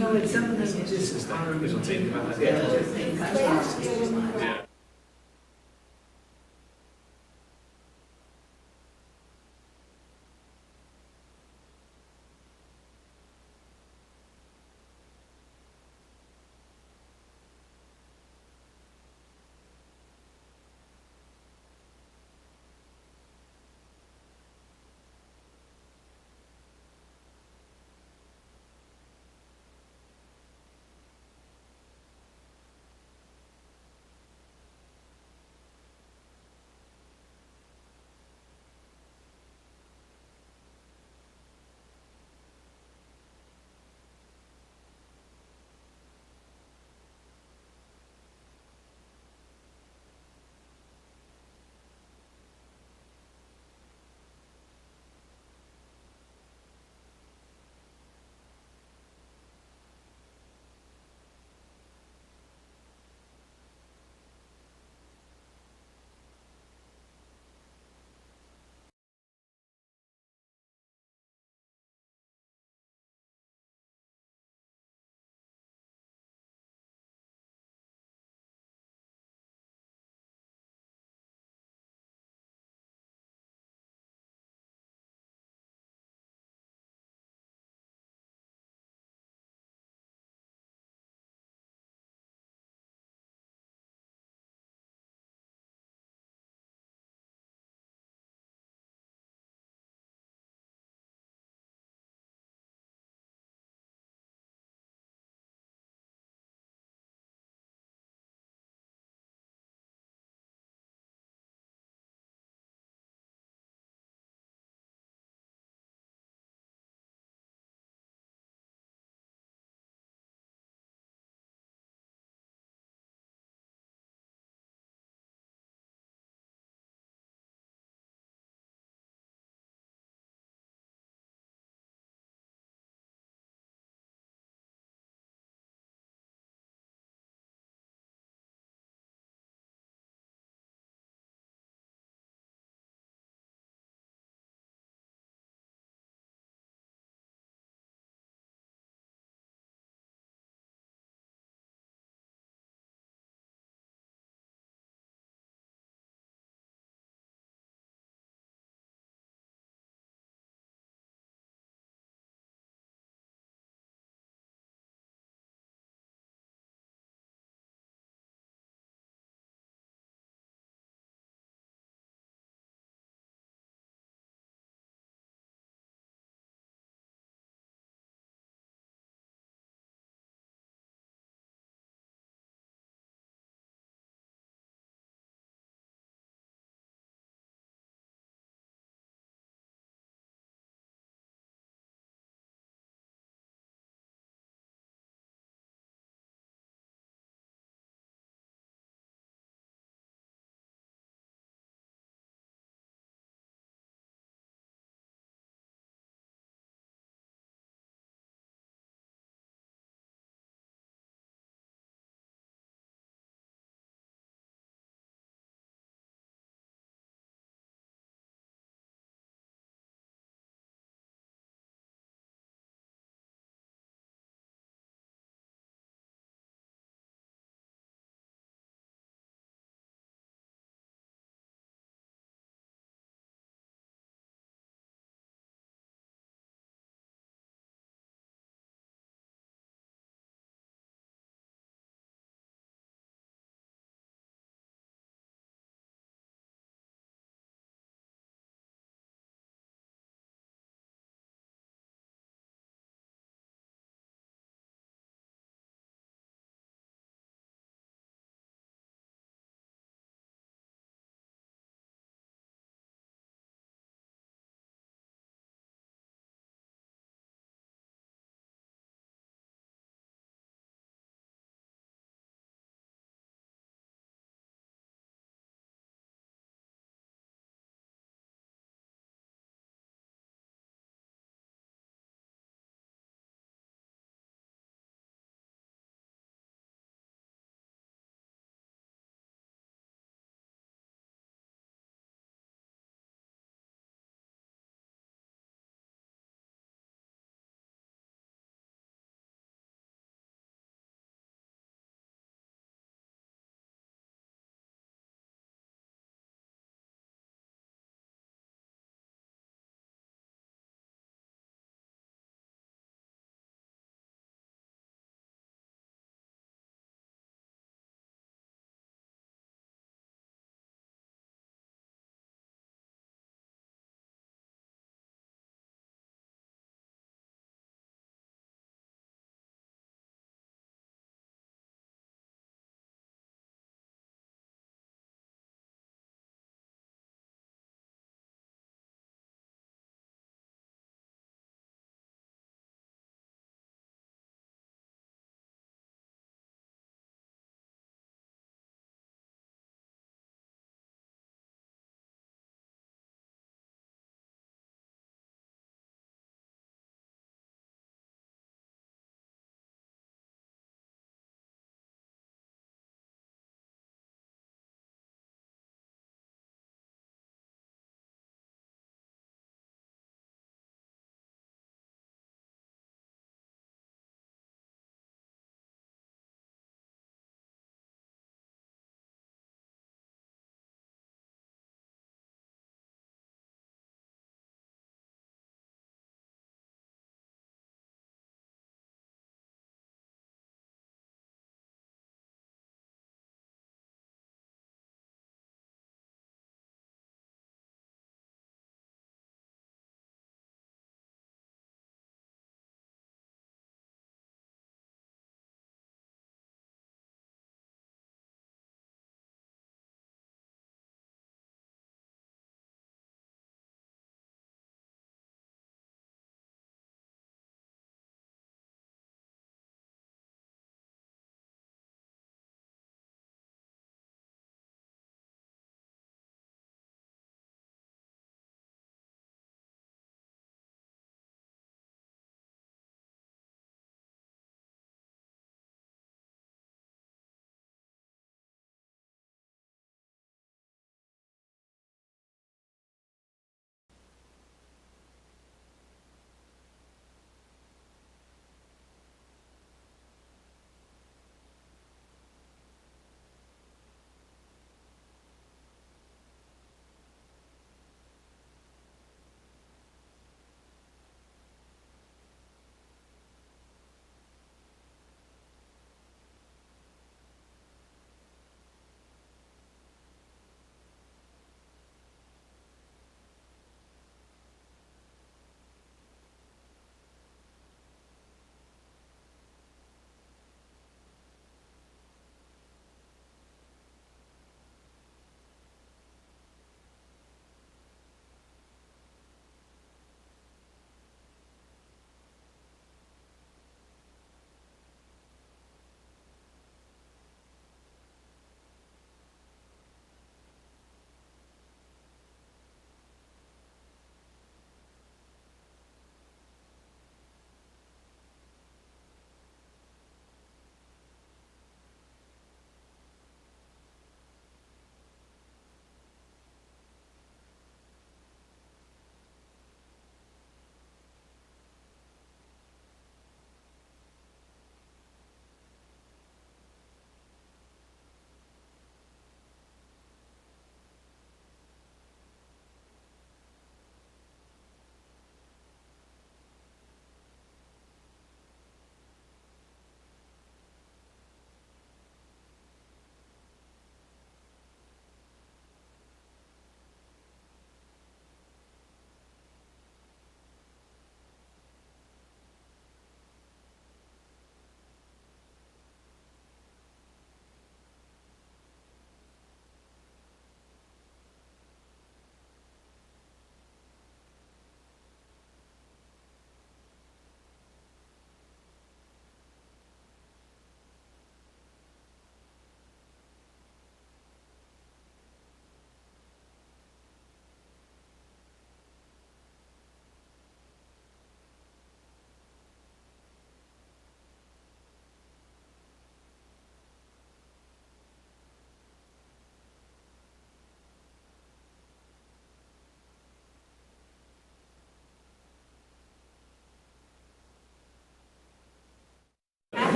know, it's some of them just are. Yeah.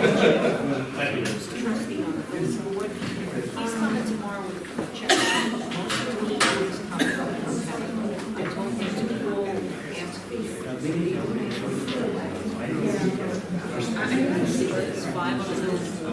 Trustee on the phone. So what, he's coming tomorrow with a check. Most of the meetings coming. I told him to call, ask for you. I see there's 5 of those, so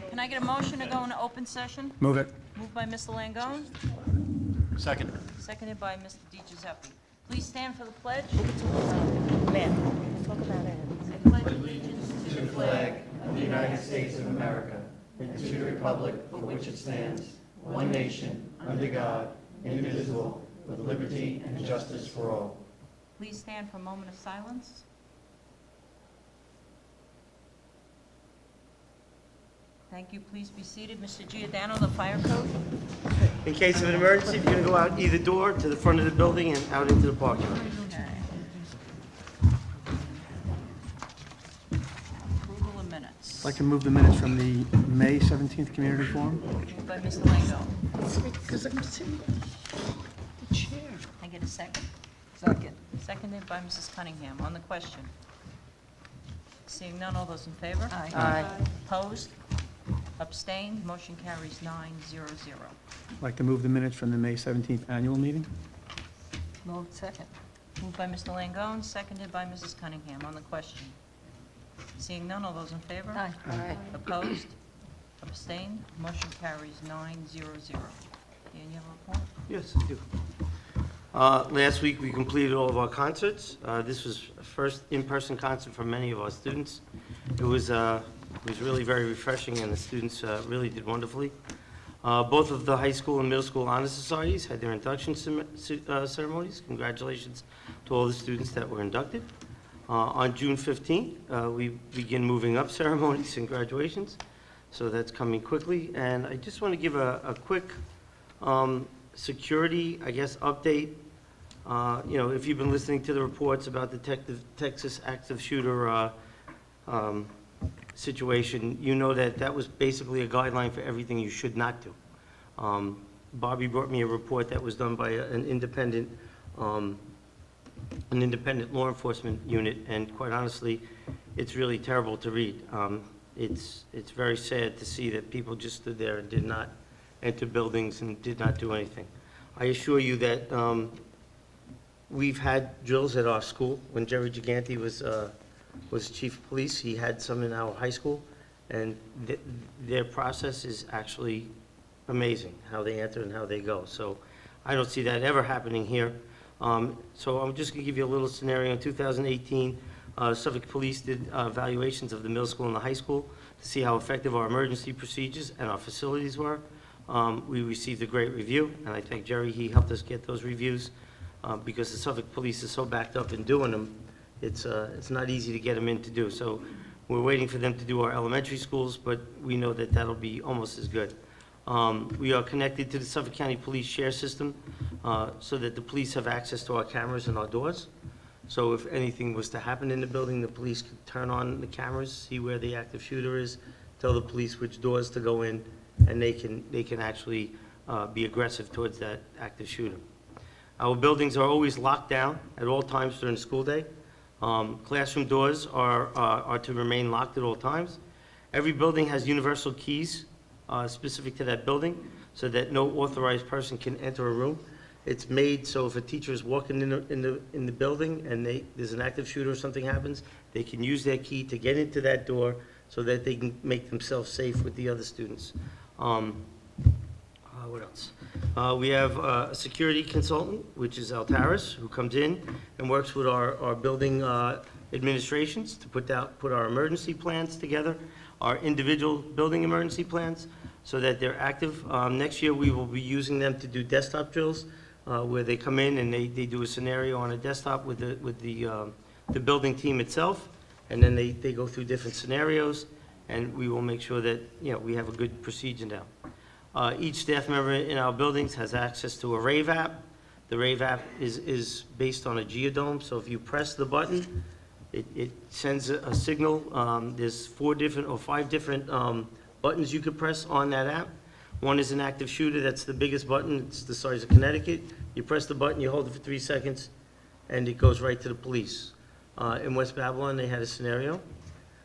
Can I get a motion to go into open session? Move it. Moved by Mr. Langone, Second. seconded by Mr. Di Giuseppe. Please stand for the pledge. Ma'am, talk about it. I pledge allegiance to the flag of the United States of America and to the republic for which it stands, one nation, under God, indivisible, with liberty and justice for all. Please stand for a moment of silence. Thank you. Please be seated. Mr. Giordano, the fire code. In case of an emergency, you're going to go out either door to the front of the building and out into the parking lot. Okay. Approval of minutes. I'd like to move the minutes from the May 17th Community Forum. Moved by Mr. Langone. Because I'm sitting in the chair. Can I get a second? Second. Seconded by Mrs. Cunningham. On the question. Seeing none, all those in favor? Aye. Opposed? Abstained? Motion carries 9-0-0. I'd like to move the minutes from the May 17th Annual Meeting. Moved second. Moved by Mr. Langone, seconded by Mrs. Cunningham. On the question. Seeing none, all those in favor? Aye. Opposed? Abstained? Motion carries 9-0-0. Dan, you have a report? Yes, I do. Last week, we completed all of our concerts. This was the first in-person concert for many of our students. It was really very refreshing, and the students really did wonderfully. Both of the high school and middle school honor societies had their induction ceremonies. Congratulations to all the students that were inducted. On June 15th, we begin moving up ceremonies and graduations, so that's coming quickly. And I just want to give a quick security, I guess, update. You know, if you've been listening to the reports about the Texas active shooter situation, you know that that was basically a guideline for everything you should not do. Bobby brought me a report that was done by an independent law enforcement unit, and quite honestly, it's really terrible to read. It's very sad to see that people just stood there and did not enter buildings and did not do anything. I assure you that we've had drills at our school. When Jerry Giganti was chief of police, he had some in our high school, and their process is actually amazing, how they enter and how they go. So I don't see that ever happening here. So I'm just going to give you a little scenario. In 2018, Suffolk Police did evaluations of the middle school and the high school to see how effective our emergency procedures and our facilities were. We received a great review, and I thank Jerry. He helped us get those reviews because the Suffolk Police is so backed up in doing them. It's not easy to get them in to do. So we're waiting for them to do our elementary schools, but we know that that'll be almost as good. We are connected to the Suffolk County Police Share System so that the police have access to our cameras and our doors. So if anything was to happen in the building, the police could turn on the cameras, see where the active shooter is, tell the police which doors to go in, and they can actually be aggressive towards that active shooter. Our buildings are always locked down at all times during the school day. Classroom doors are to remain locked at all times. Every building has universal keys specific to that building so that no authorized person can enter a room. It's made so if a teacher is walking in the building and there's an active shooter or something happens, they can use their key to get into that door so that they can make themselves safe with the other students. What else? We have a security consultant, which is Altaris, who comes in and works with our building administrations to put our emergency plans together, our individual building emergency plans, so that they're active. Next year, we will be using them to do desktop drills, where they come in and they do a scenario on a desktop with the building team itself, and then they go through different scenarios, and we will make sure that, we have a good procedure now. Each staff member in our buildings has access to a Rave app. The Rave app is based on a geodome, so if you press the button, it sends a signal. There's 4 different or 5 different buttons you could press on that app. One is an active shooter. That's the biggest button. It's the size of Connecticut. You press the button, you hold it for 3 seconds, and it goes right to the police. In West Babylon, they had a scenario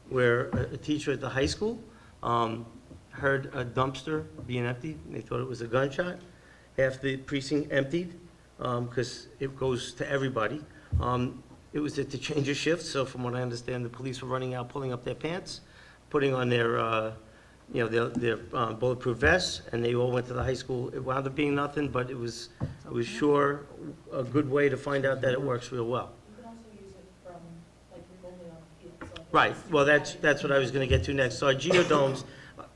where a teacher at the high school heard a dumpster being emptied. They thought it was a gunshot. Half the precinct emptied because it goes to everybody. It was at the change of shift, so from what I understand, the police were running out, pulling up their pants, putting on their bulletproof vests, and they all went to the high school. It wound up being nothing, but it was sure a good way to find out that it works real well. You can also use it from, like, remotely on the field. So Right, well, that's what I was going to get to next. So our geodomes,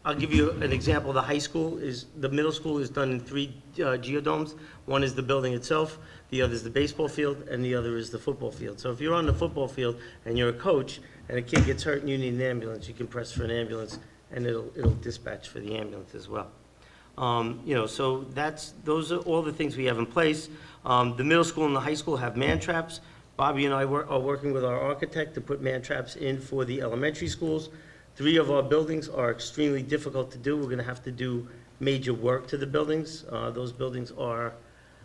I'll give you an example. The middle school is done in 3 geodomes. One is the building itself, the other is the baseball field, and the other is the football field. So if you're on the football field and you're a coach and a kid gets hurt and you need an ambulance, you can press for an ambulance and it'll dispatch for the ambulance as well. So those are all the things we have in place. The middle school and the high school have man traps. Bobby and I are working with our architect to put man traps in for the elementary schools. 3 of our buildings are extremely difficult to do. We're going to have to do major work to the buildings. Those buildings are,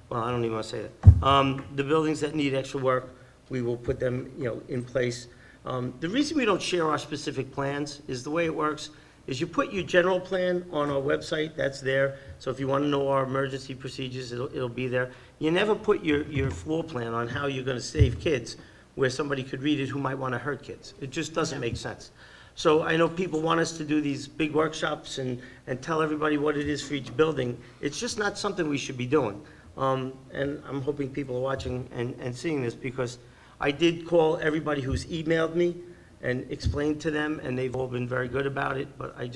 well, I don't even want to say that. The buildings that need extra work, we will put them, in place. The reason we don't share our specific plans is the way it works is you put your general plan on our website. That's there. So if you want to know our emergency procedures, it'll be there. You never put your floor plan on how you're going to save kids where somebody could read it who might want to hurt kids. It just doesn't make sense. So I know people want us to do these big workshops and tell everybody what it is for each building. It's just not something we should be doing. And I'm hoping people are watching and seeing this because I did call everybody who's emailed me and explained to them, and they've all been very good about it, but I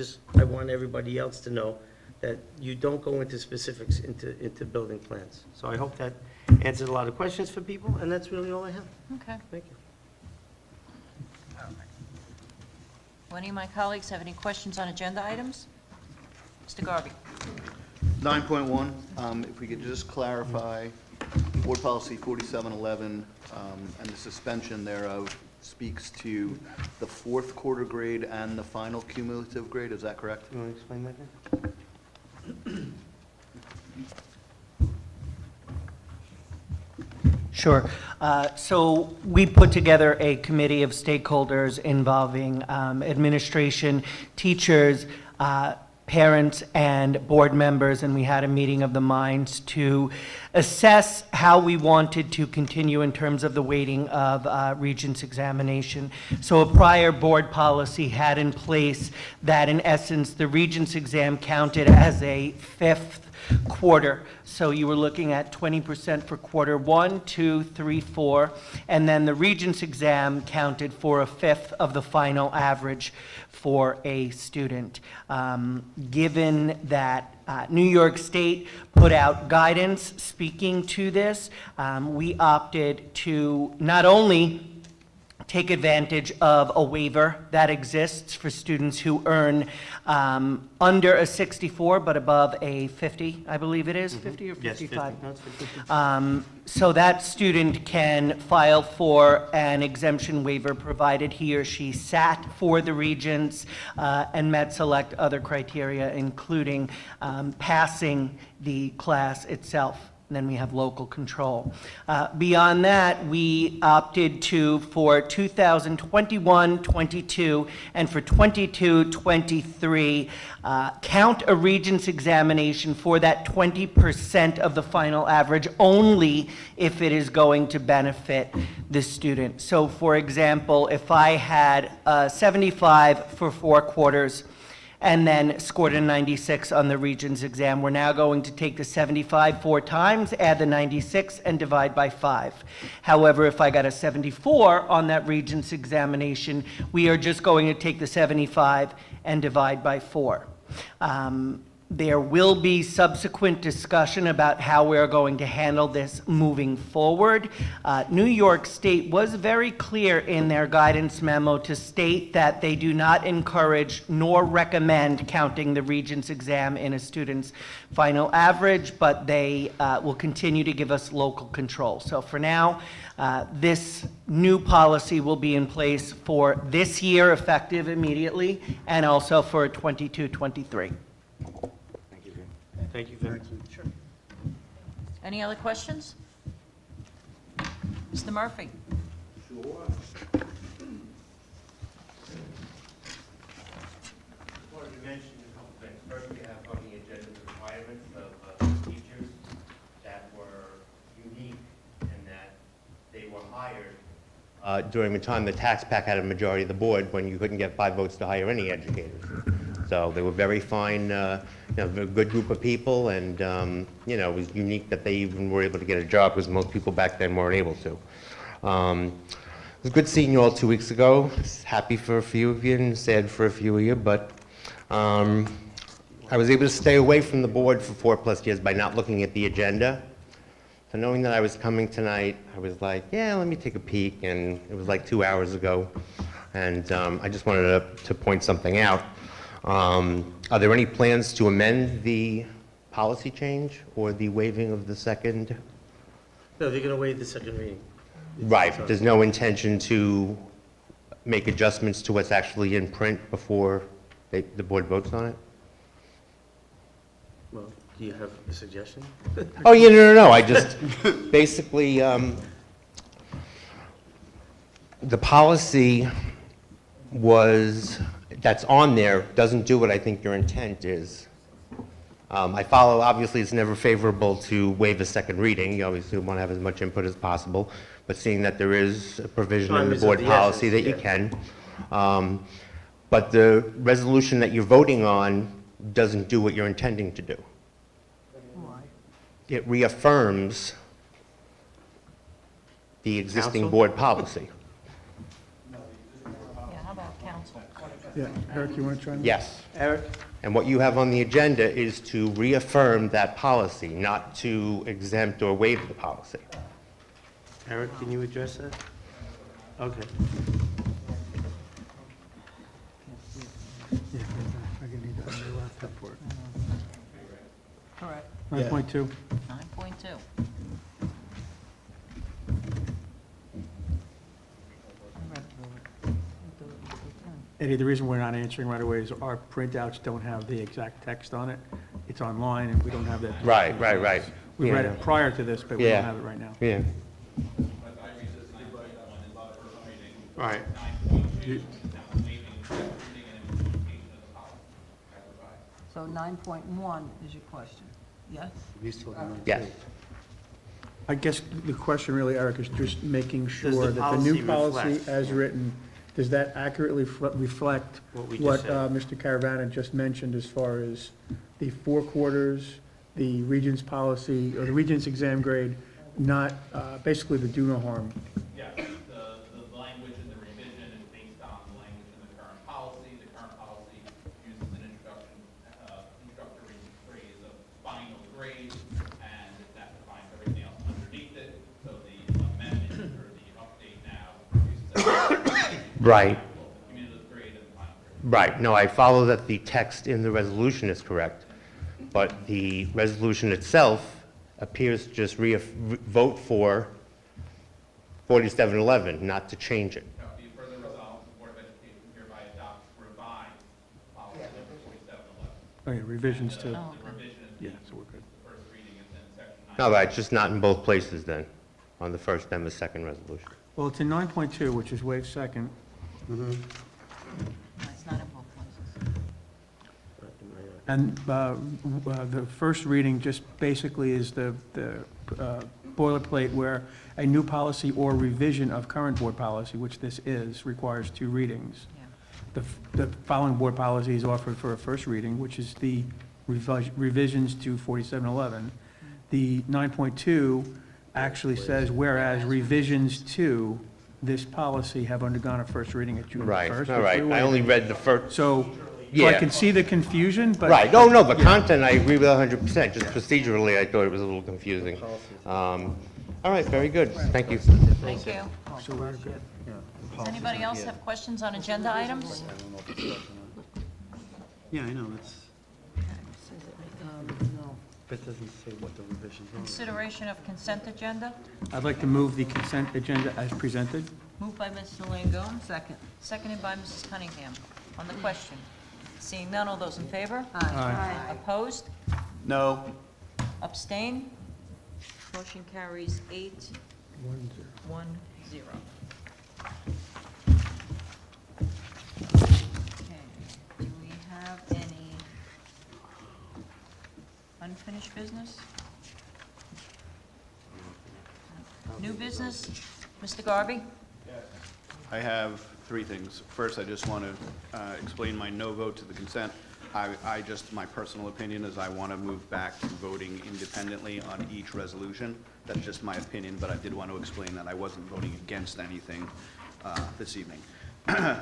want everybody else to know that you don't go into specifics into building plans. So I hope that answered a lot of questions for people, and that's really all I have. Okay. Thank you. Do any of my colleagues have any questions on agenda items? Mr. Garvey. 9.1, if we could just clarify, Board Policy 4711 and the suspension thereof speaks to the 4th quarter grade and the final cumulative grade, is that correct? You want to explain that again? Sure. So we put together a committee of stakeholders involving administration, teachers, parents, and board members, and we had a meeting of the minds to assess how we wanted to continue in terms of the weighting of Regents examination. So a prior board policy had in place that, in essence, the Regents exam counted as a fifth quarter. So you were looking at 20% for quarter 1, 2, 3, 4, and then the Regents exam counted for a fifth of the final average for a student. Given that New York State put out guidance speaking to this, we opted to not only take advantage of a waiver that exists for students who earn under a 64 but above a 50, I believe it is, 50 or 55? Yes, 50. No, it's 50. So that student can file for an exemption waiver provided he or she sat for the Regents and met select other criteria, including passing the class itself. And then we have local control. Beyond that, we opted to, for 2021-22 and for 22-23, count a Regents examination for that 20% of the final average only if it is going to benefit the student. So for example, if I had 75 for 4 quarters, and then scored a 96 on the Regents exam. We're now going to take the 75 4 times, add the 96, and divide by 5. However, if I got a 74 on that Regents examination, we are just going to take the 75 and divide by 4. There will be subsequent discussion about how we're going to handle this moving forward. New York State was very clear in their guidance memo to state that they do not encourage nor recommend counting the Regents exam in a student's final average, but they will continue to give us local control. So for now, this new policy will be in place for this year, effective immediately, and also for 22-23. Thank you very much. Sure. Any other questions? Mr. Murphy? Wanted to mention a couple things. First, we have on the agenda the requirements of teachers that were unique in that they were hired during the time the tax pack had a majority of the board when you couldn't get 5 votes to hire any educators. So they were very fine, a good group of people, and it was unique that they even were able to get a job because most people back then weren't able to. It was good seeing you all 2 weeks ago. Happy for a few of you and sad for a few of you, but I was able to stay away from the board for 4+ years by not looking at the agenda. So knowing that I was coming tonight, I was like, yeah, let me take a peek, and it was like 2 hours ago, and I just wanted to point something out. Are there any plans to amend the policy change or the waiving of the second? No, they're going to waive the second reading. Right, there's no intention to make adjustments to what's actually in print before the board votes on it? Well, do you have a suggestion? Oh, yeah, no, I just, basically, the policy that's on there doesn't do what I think your intent is. I follow, obviously, it's never favorable to waive a second reading. You obviously want to have as much input as possible, but seeing that there is a provision in the board policy that you can. But the resolution that you're voting on doesn't do what you're intending to do. It reaffirms the existing Counsel? board policy. Yeah, how about council? Yeah, Eric, you want to try? Yes. Eric? And what you have on the agenda is to reaffirm that policy, not to exempt or waive the policy. Eric, can you address that? Okay. Yeah, I can need that on your laptop for it. Correct. 9.2. 9.2. Eddie, the reason we're not answering right away is our printouts don't have the exact text on it. It's online, and we don't have that. Right. We read Yeah. it prior to this, but we Yeah. don't have it right now. Yeah. Right. So 9.1 is your question, yes? Yes. I guess the question really, Eric, is just making the sure that the new policy policy reflect? as written, does that accurately reflect What we just what said. Mr. Caravana just mentioned as far as the 4 quarters, the Regents policy, or the Regents exam grade, not, basically the do no harm? Yes, the language in the revision is based on the language in the current policy. The current policy uses an introductory phrase of final grade, and that defines everything else underneath it. So the amendment or the update now uses Right. cumulative grade and final grade. Right, no, I follow that the text in the resolution is correct, but the resolution itself appears to just vote for 4711, not to change it. Now, be further resolved, the Board of Education hereby adopts revised policy number 4711. Oh, yeah, revisions to, The revision is yeah, so we're good. the first reading is in section 9. No, right, it's just not in both places then, on the first and the second resolution. Well, it's in 9.2, which is waived second. No, it's not in both places. And the first reading just basically is the boilerplate where a new policy or revision of current board policy, which this is, requires 2 readings. Yeah. The following board policy is offered for a first reading, which is the revisions to 4711. The 9.2 actually says, whereas revisions to this policy have undergone a first reading at June 1st. Right, all which right, we I only waived. read the first, So, I Yeah. can see the confusion, but. right, oh, no, the content, I agree with 100%, just procedurally, I thought it was a little confusing. All right, very good, thank you. Thank you. So we're good. Does anybody else have questions on agenda items? Yeah, I know, it's, No. but it doesn't say what the revisions are. Consideration of consent agenda, I'd like to move the consent agenda as presented. moved by Mr. Langone, Second. seconded by Mrs. Cunningham. On the question, seeing none, all those in favor? Aye. Opposed? No. Abstain? Motion carries 8-1-0. Okay, do we have any unfinished business? New business? Mr. Garvey? I have 3 things. First, I just want to explain my no vote to the consent. My personal opinion is I want to move back to voting independently on each resolution. That's just my opinion, but I did want to explain that I wasn't voting against anything this evening.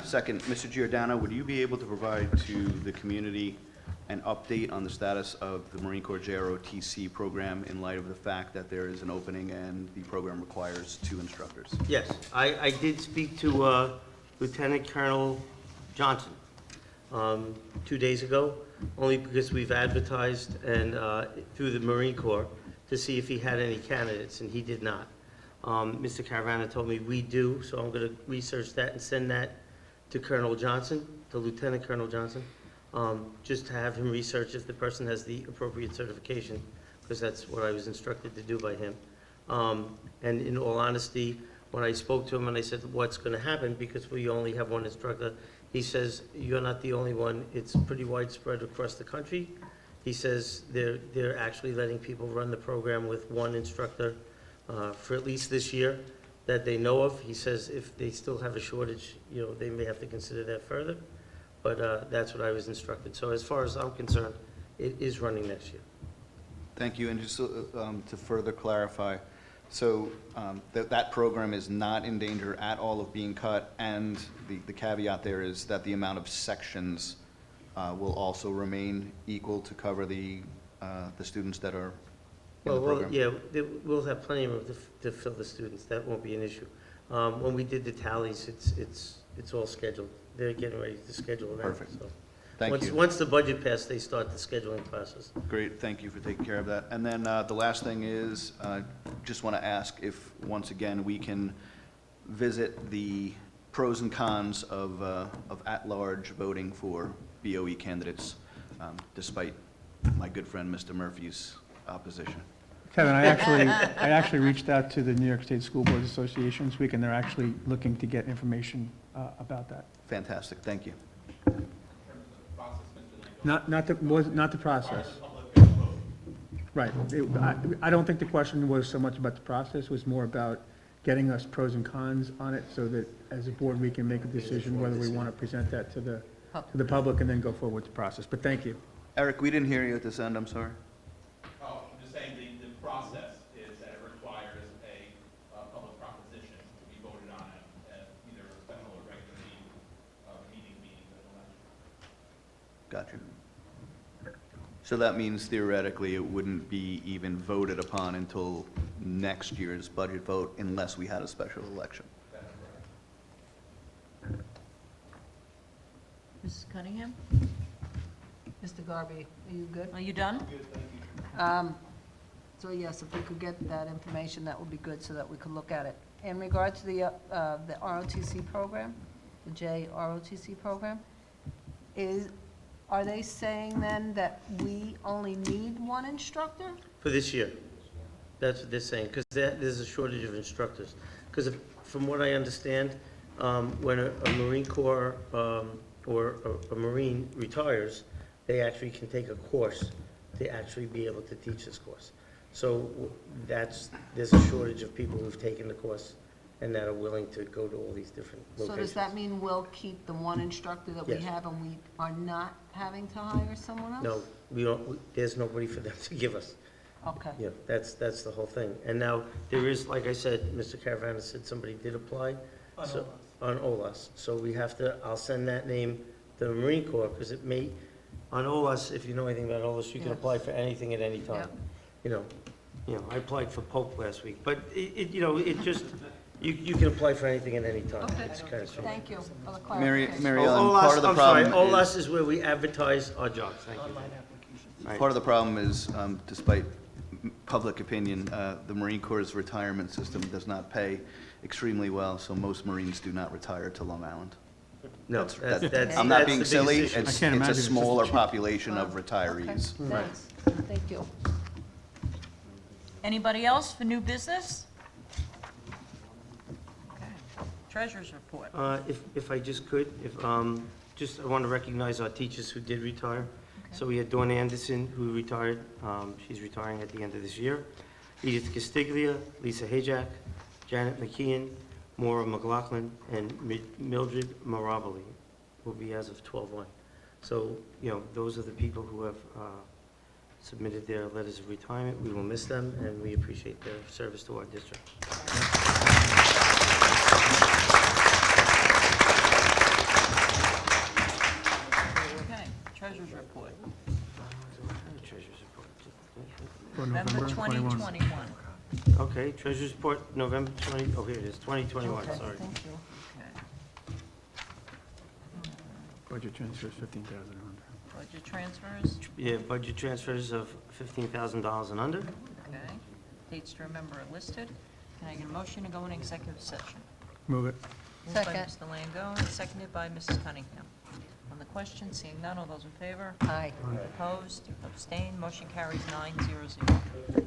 Second, Mr. Giordano, would you be able to provide to the community an update on the status of the Marine Corps JROTC program in light of the fact that there is an opening and the program requires 2 instructors? Yes, I did speak to Lieutenant Colonel Johnson 2 days ago, only because we've advertised and through the Marine Corps to see if he had any candidates, and he did not. Mr. Caravana told me we do, so I'm going to research that and send that to Colonel Johnson, to Lieutenant Colonel Johnson, just to have him research if the person has the appropriate certification, because that's what I was instructed to do by him. And in all honesty, when I spoke to him and I said, what's going to happen, because we only have 1 instructor, he says, you're not the only one. It's pretty widespread across the country. He says they're actually letting people run the program with 1 instructor for at least this year that they know of. He says if they still have a shortage, they may have to consider that further. But that's what I was instructed. So as far as I'm concerned, it is running next year. Thank you, and just to further clarify, so that program is not in danger at all of being cut, and the caveat there is that the amount of sections will also remain equal to cover the students that are in the program? We'll have plenty of room to fill the students. That won't be an issue. When we did the tallies, it's all scheduled. They're getting ready to schedule that. Perfect. So Thank you. Once the budget passed, they start the scheduling process. Great, thank you for taking care of that. And then the last thing is, just want to ask if, once again, we can visit the pros and cons of at-large voting for BOE candidates, despite my good friend Mr. Murphy's opposition. Kevin, I actually reached out to the New York State School Boards Association this week, and they're actually looking to get information about that. Fantastic, thank you. In terms of the process, Mr. Langone. Not the process. Public vote. Right. I don't think the question was so much about the process, it was more about getting us pros and cons on it, so that as a board, we can make a decision whether we want to present that to the public and then go forward with the process. But thank you. Eric, we didn't hear you at this end, I'm sorry. Oh, I'm just saying the process is that it requires a public proposition to be voted on at either a special or regular meeting of the election. Gotcha. So that means theoretically it wouldn't be even voted upon until next year's budget vote unless we had a special election. Mrs. Cunningham, Mr. Garby, are you good? are you done? So yes, if we could get that information, that would be good, so that we could look at it. In regard to the ROTC program, the JROTC program, are they saying then that we only need one instructor? For this year. That's what they're saying, because there's a shortage of instructors. Because from what I understand, when a Marine Corps or a Marine retires, they actually can take a course to actually be able to teach this course. So there's a shortage of people who've taken the course and that are willing to go to all these different locations. So does that mean we'll keep the one instructor that we Yes. have, and we are not having to hire someone else? No, we don't, there's nobody for them to give us. Okay. Yeah, that's the whole thing. And now, there is, like I said, Mr. Caravana said somebody did apply. On OLAS. So we have to, I'll send that name to the Marine Corps, because it may, on OLAS, if you know anything about OLAS, you can Yes. apply for anything at any time. Yep. You know, I applied for Pope last week, but it just, you can apply for anything at any time. Okay. It's kind of strange. Thank you for the Mary clarification. Ellen, part of the problem OLAS is where we advertise our jobs. Thank you. Right. Part of the problem is, despite public opinion, the Marine Corps' retirement system does not pay extremely well, so most Marines do not retire to Long Island. No, that's. I'm not that's being the biggest silly, issue. it's can't imagine a it's just smaller cheap. population of Okay, retirees. thanks. Thank you. Anybody else for new business? Okay. Treasurer's report. If I just could, I want to recognize our teachers who did retire. So we had Dawn Anderson, who retired. She's retiring at the end of this year. Edith Castiglia, Lisa Hajak, Janet McKeon, Maura McLaughlin, and Mildred Maraboli will be as of 12/1. So, those are the people who have submitted their letters of retirement. We will miss them, and we appreciate their service to our district. Okay, treasurer's report. Treasurer's report. For November 21. 2021. Okay, treasurer's report, November 20, oh, here it is, 2021, Okay, sorry. thank you. Okay. Budget transfers, $15,000. Budget transfers. Yeah, budget transfers of $15,000 and under. Okay. Dates to remember are listed. Can I get a motion to go in executive session? Move it. Moved by Second. Mr. Langone, seconded by Mrs. Cunningham. On the question, seeing none, all those in favor? Aye. Opposed? Abstained? Motion carries 9-0-0.